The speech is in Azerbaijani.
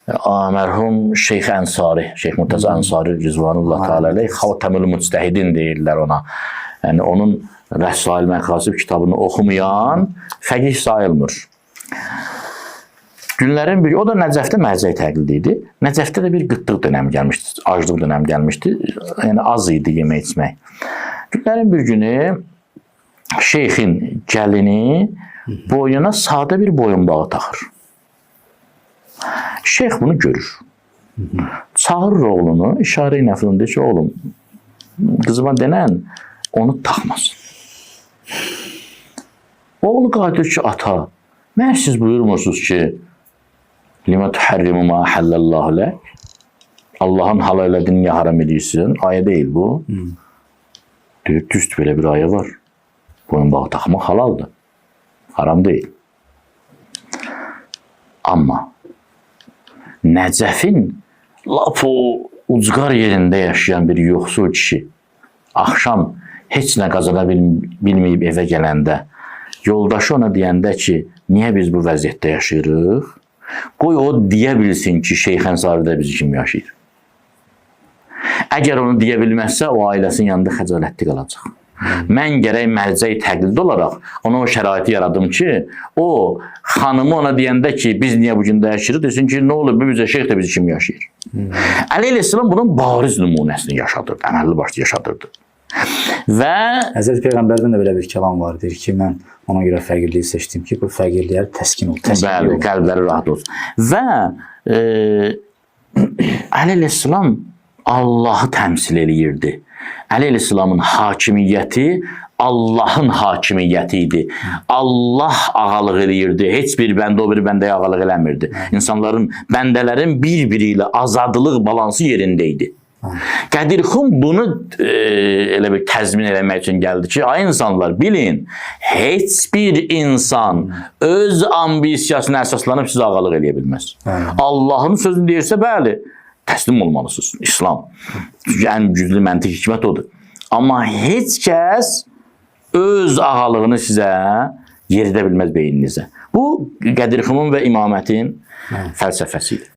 mərhum Şeyx Ənsari, Şeyx Murtəza Ənsari Rizvanullah Teala əleyh Xatamül Müctəhidin deyirlər ona. Yəni onun Rəsail Məqasid kitabını oxumayan fəqih sayılmır. Günlərin bir, o da Nəcəfdə mərcəy təqlid idi. Nəcəfdə də bir qıtlıq dönəmi gəlmişdi, aclıq dönəmi gəlmişdi. Yəni az idi yemək içmək. Günlərin bir günü şeyxin gəlini boyuna sadə bir boyunbağı taxır. Şeyx bunu görür. Çağırır oğlunu, işarə ilə falan deyir ki, oğlum, qızıma denən onu taxmasın. Oğlu qayıdır ki, ata, mən siz buyurmursunuz ki, Limə tuhərrimu ma həllallahu lək. Allahın halal elədiyini niyə haram edirsin? Ayə deyil bu. Deyir, düzdür, belə bir ayə var. Boyunbağı taxmaq halaldır. Haram deyil. Amma Nəcəfin lap o ucqar yerində yaşayan bir yoxsul kişi axşam heç nə qazana bilməyib evə gələndə yoldaşı ona deyəndə ki, niyə biz bu vəziyyətdə yaşayırıq? Qoy o deyə bilsin ki, Şeyx Ənsaridə bizi kim yaşayır. Əgər onu deyə bilməzsə, o ailəsinin yanında xəcalətli qalacaq. Mən gərək mərcəy təqlid olaraq ona o şəraiti yaradım ki, o xanımı ona deyəndə ki, biz niyə bu gündə yaşayırıq, desin ki, nə olur, bizə Şeyx də bizi kim yaşayır. Əli əleyhissalam bunun bariz nümunəsini yaşadırdı, əməlli başlı yaşadırdı. Və Həzrət Peyğəmbərdən də belə bir kəlam var, deyir ki, mən ona görə fəqirliyi seçdim ki, bu fəqirliyə təskin ol, bəli, qəlbləri rahat olsun. Və Əli əleyhissalam Allahı təmsil eləyirdi. Əli əleyhissalamın hakimiyyəti Allahın hakimiyyəti idi. Allah ağalıq eləyirdi. Heç bir bəndə o bir bəndəyə ağalıq eləmirdi. İnsanların, bəndələrin bir-biri ilə azadlıq balansı yerində idi. Qədirxum bunu elə bir təzmin eləmək üçün gəldi ki, ay insanlar, bilin, heç bir insan öz ambisiyasına əsaslanıb sizə ağalıq eləyə bilməz. Allahın sözünü deyirsə, bəli, təslim olmalısınız, İslam. Çünki ən güclü məntiq hikmət odur. Amma heç kəs öz ağalığını sizə yeridə bilməz beyninizə. Bu, Qədirxumun və imamətin fəlsəfəsi idi.